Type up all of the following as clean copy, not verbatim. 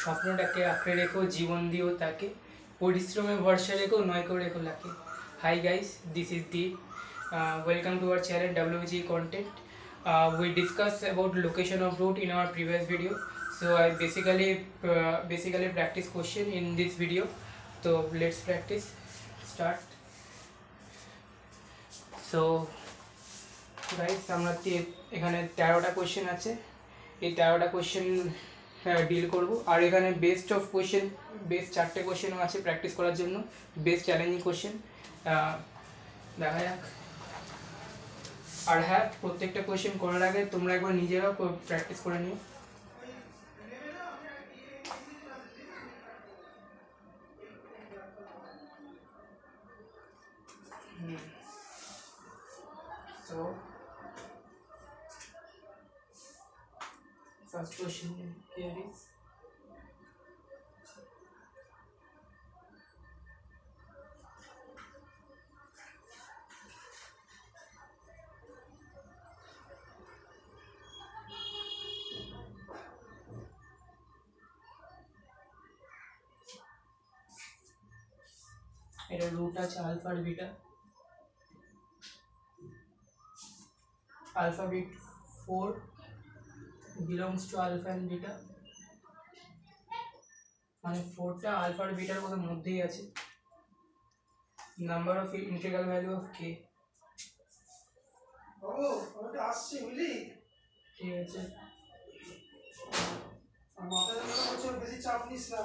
স্বপ্নটাকে আঁকড়ে রেখো, জীবন দিও তাকে, পরিশ্রমে ভরসা রেখো, নয় করে রেখো লাকে। Hi guys, this is Deep. Welcome to our channel WG Content. We discussed about location of route in our previous video. So I basically practice question in this video. So let's practice. Start. So guys, আমরা এখানে 13টা question আছে। এই 13টা question deal করব। আর এখানে best of question, best 4টে কোশ্চেনও আছে practice করার জন্য, best challenging question. দেখা যাক। আর হ্যাঁ, প্রত্যেকটা কোশ্চেন করার আগে তোমরা একবার নিজেরাও প্র্যাকটিস করে নিও। So first question here is এটা রুট আছে আলফা আর বিটা। আলফা বিট 4 belongs to alpha and beta, মানে 4টা আলফা আর বিটার মধ্যেই আছে। Number of integral value of k। ওটা আসছে বুঝলি, ঠিক আছে। মাথা যন্ত্রণা করছে, বেশি চাপ নিস না,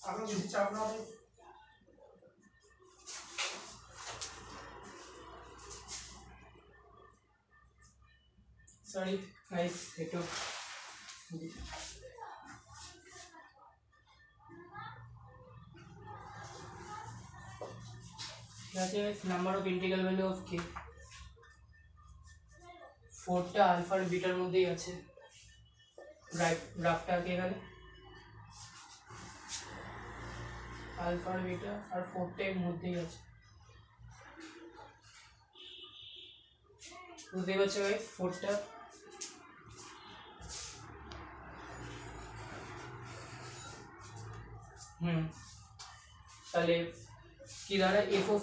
আমি বেশি চাপ না নিই। সরি গাইস, একটু number of integral value of k 4টা আলফা আর বিটার মধ্যেই আছে। গ্রাফটা কি এখানে আলফা আর বিটা আর 4টা এর মধ্যেই আছে। বুঝতে পারছো গাইস? 4টা তাহলে কি দাঁড়ায়? f of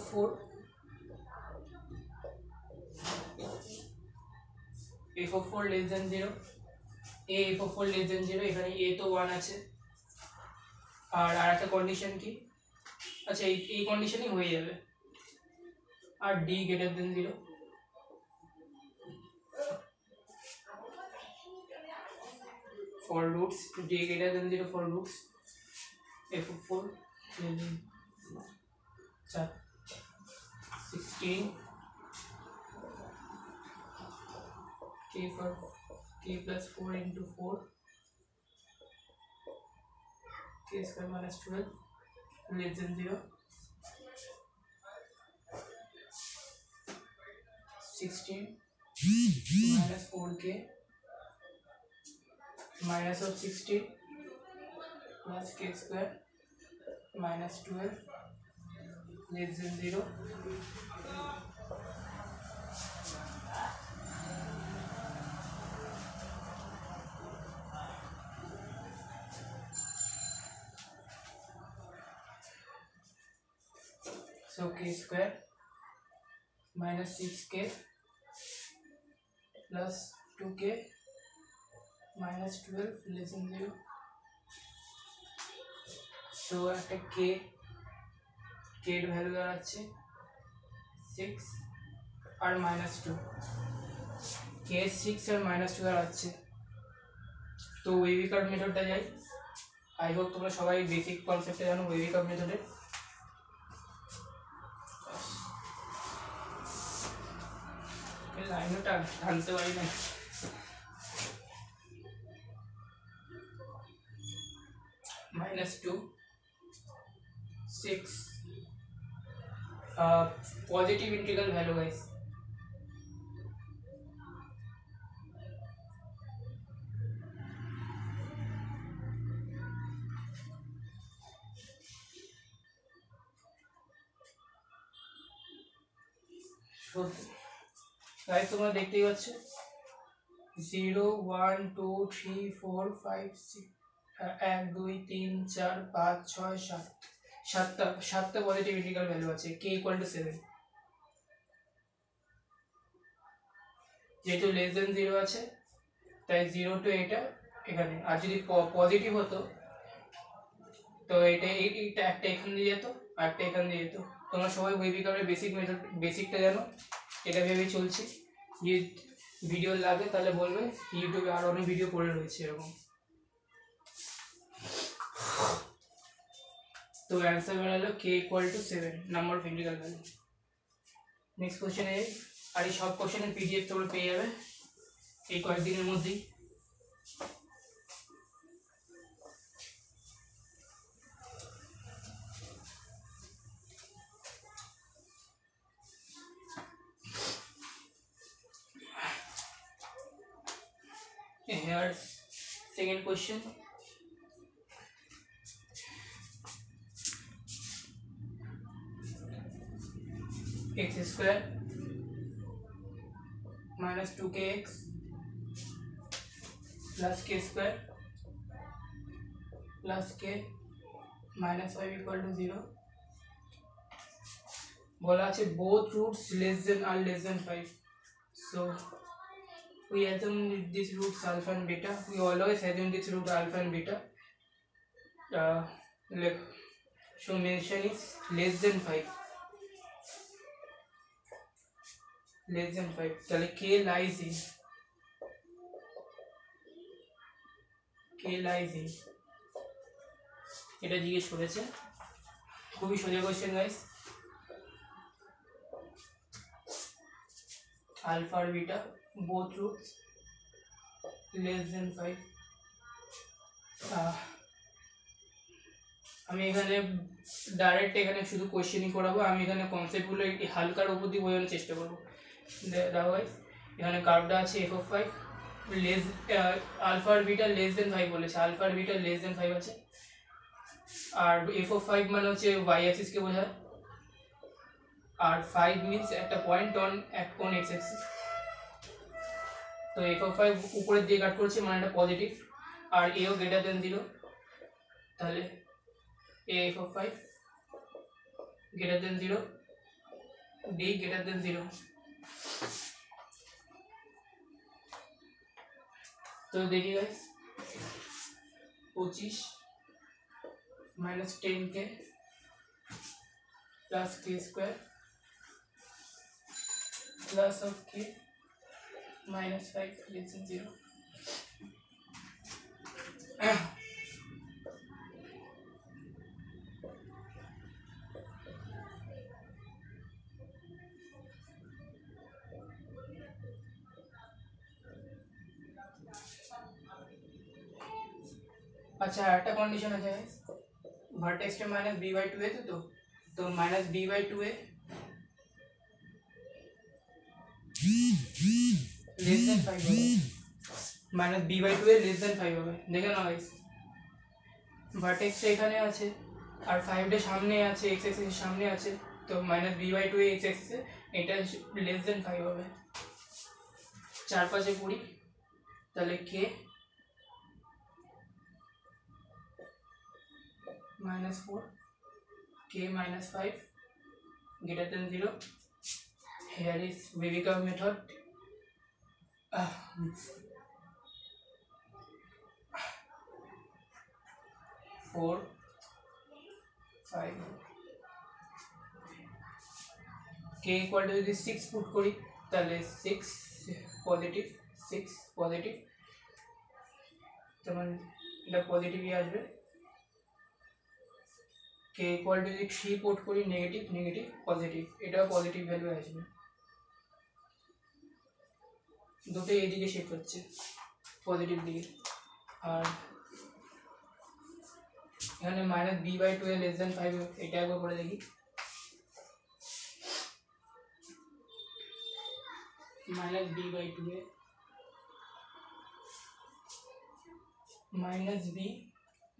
4 less than 0, a f of 4 less than 0। এখানে a তো 1 আছে। আর একটা কন্ডিশন কি? আচ্ছা, এই কন্ডিশনই হয়ে যাবে। আর d greater than 0। for roots d greater than 0 for roots f of 4 16 k for k plus 4 into 4 k square minus 12 less than 0। 16 minus 4k minus of 16 plus k square minus 12 less than 0। So k square minus 6k plus 2k minus 12 less than 0। So একটা k এর value দাঁড়াচ্ছে 6 আর -2, k 6 আর -2 দাঁড়াচ্ছে। তো wavy curve মেথডটা যাই। I hope তোমরা সবাই basic কনসেপ্টটা জানো ওয়েভি কার্ভ মেথডের। লাইনটা টানতে পারি না। -2 6 positive integral value guys. Guys তোমরা দেখতেই পাচ্ছ 0 1 2 3 4 5 6 1 2 3 4 5 6 7 সাতটা পজিটিভ ইন্টিগ্রাল ভ্যালু আছে k ইকুয়াল টু 7 যেহেতু লেস দেন 0 আছে তাই 0 টু এটা এখানে আর যদি পজিটিভ হতো তো এটা একটা এখান দিয়ে যেত আর একটা এখান দিয়ে যেত তোমরা সবাই ওয়েবিকারের বেসিক মেথড বেসিকটা জানো এটা ভেবেই চলছি যে ভিডিও লাগে তাহলে বলবে ইউটিউবে আর অনেক ভিডিও পড়ে রয়েছে এরকম তো অ্যান্সার বেরোলো k equal to 7 number of integral value next question আর এই সব কোশ্চেনের পিডিএফ তোমরা পেয়ে যাবে এই কয়েকদিনের মধ্যেই here second question x square minus 2kx plus k square plus k minus 5 equal to 0 বলা আছে both roots less than or less than 5 so we assume this roots alpha and beta we always assume this root alpha and beta like so mention is less than 5 less than 5 তাহলে k lies in এটা জিজ্ঞেস করেছে খুবই সোজা question guys alpha or beta both roots less than 5 আমি এখানে direct এখানে শুধু কোশ্চেনই করাবো আমি এখানে কনসেপ্টগুলো একটু হালকার উপর দিয়ে বোঝানোর চেষ্টা করবো দেখো গাইস এখানে কার্ভটা আছে f of 5 লেস আলফা আর বিটা লেস দেন 5 বলেছে আলফা আর বিটা লেস দেন 5 আছে আর f of 5 মানে হচ্ছে y অ্যাক্সিস কে বোঝায় আর 5 মিন্স একটা পয়েন্ট অন x অ্যাক্সিস তো f of 5 উপরের দিকে কাট করছে মানে এটা পজিটিভ আর a ও গ্রেটার দেন 0 তাহলে a f of 5 greater than 0 d greater than 0 तो देखिए guys 25 minus 10k plus k square plus of k minus 5 less than 0 अच्छा একটা কন্ডিশন আছে ভার্টেক্সটা minus b by two a তো minus b by two a less than 5 হবে minus b by two a less than 5 হবে দেখে নাও guys ভার্টেক্সটা এখানে আছে আর 5টা সামনে আছে x অ্যাক্সিসের সামনে আছে তো minus b by two a x অ্যাক্সিসে এটা লেস দেন 5 হবে 4 5 এ 20 তাহলে k minus 4 k minus 5 greater than 0 here is Viveka method 4 5 k equal to যদি 6 পুট করি তাহলে 6 পজিটিভ 6 পজিটিভ তেমন এটা পজিটিভই আসবে k equal to যদি 3 পুট করি নেগেটিভ নেগেটিভ পজিটিভ এটাও পজিটিভ ভ্যালু আসবে দুটোই এদিকে শিফট হচ্ছে পজিটিভ দিকে আর এখানে minus b by two a less than 5 এটা একবার করে দেখি minus b by two a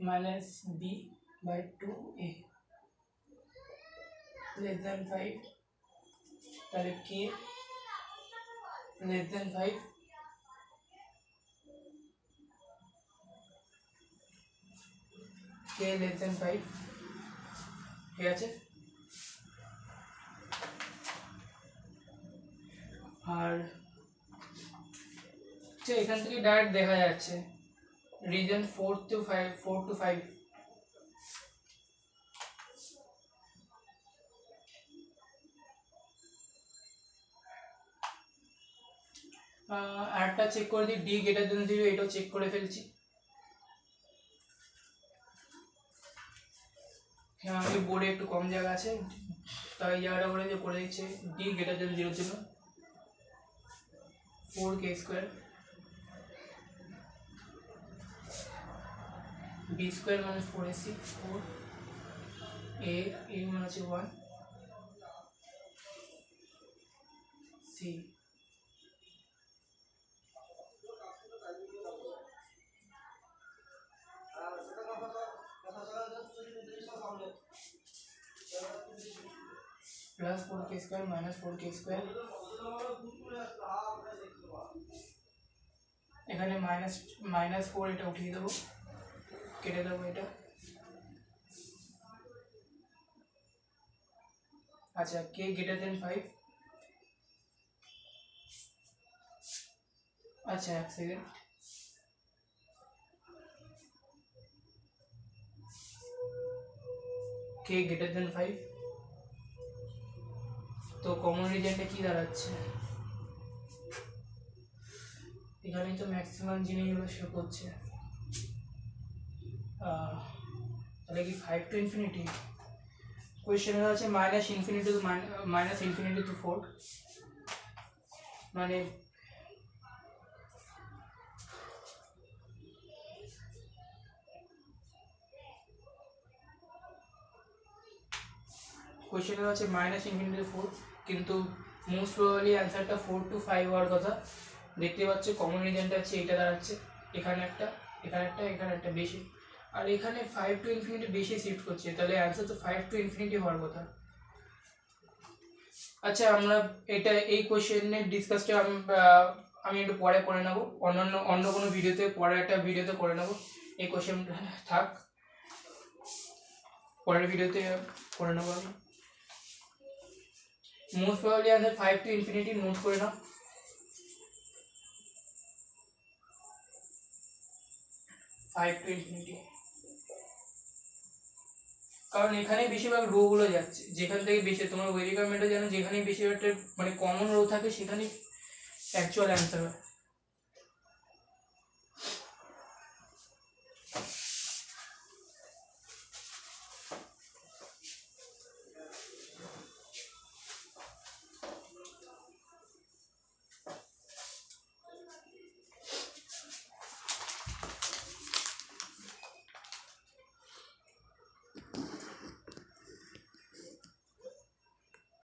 minus b by two a less than 5 ताहले के लेस देन 5 কে লেস দেন 5, ঠিক আছে। আর এখান থেকে ডাইরেক্ট দেখা যাচ্ছে রিজন 4 to 5 আরেকটা চেক করে দিই, ডি গ্রেটার দেন 0, এটাও চেক করে ফেলছি। হ্যাঁ আমি বোর্ডে একটু কম জায়গা আছে তাই এই জায়গাটা করে দিচ্ছে ডি গ্রেটার দেন 0 জন্য 4k² b² মানে 4ac 4 a মানে হচ্ছে 1 c plus 4k² minus 4k², এখানে -4 এটা উঠিয়ে দেবো, কেটে দেবো এটা। আচ্ছা k গ্রেটার দেন 5, আচ্ছা এক সেকেন্ড, k গ্রেটার দেন 5, তো কমন রিজনটা কি দাঁড়াচ্ছে, এখানে তো ম্যাক্সিমাম জিনিসগুলো শো করছে, তাহলে কি 5 to infinity, কোয়েশ্চেন আছে -∞ to 4, মানে কোয়েশ্চেন আছে -∞ to 4, কিন্তু মোস্ট প্রবাবলি অ্যান্সারটা 4 to 5 হওয়ার কথা। দেখতে পাচ্ছ কমন রিজনটা আছে এটা দাঁড়াচ্ছে, এখানে একটা এখানে একটা বেশি, আর এখানে 5 to infinity বেশি শিফট করছে, তাহলে অ্যান্সার তো 5 to infinity হওয়ার কথা। আচ্ছা আমরা এই কোয়েশ্চেনের ডিসকাসটা আমি একটু পরে করে নেবো, অন্য কোনো ভিডিওতে, পরে একটা ভিডিওতে করে নেবো, এই কোয়েশ্চেনটা থাক, পরের ভিডিওতে করে নেবো আমি। Most probably answer 5 to infinity, note করে নাও। 5 to infinity, কারণ এখানে বেশিরভাগ রো গুলো যাচ্ছে, যেখান থেকে বেশি তোমার ওই রিকোয়ারমেন্টে জানো যেখানে বেশি একটা মানে কমন রো থাকে সেখানে অ্যাকচুয়াল অ্যান্সার হয়।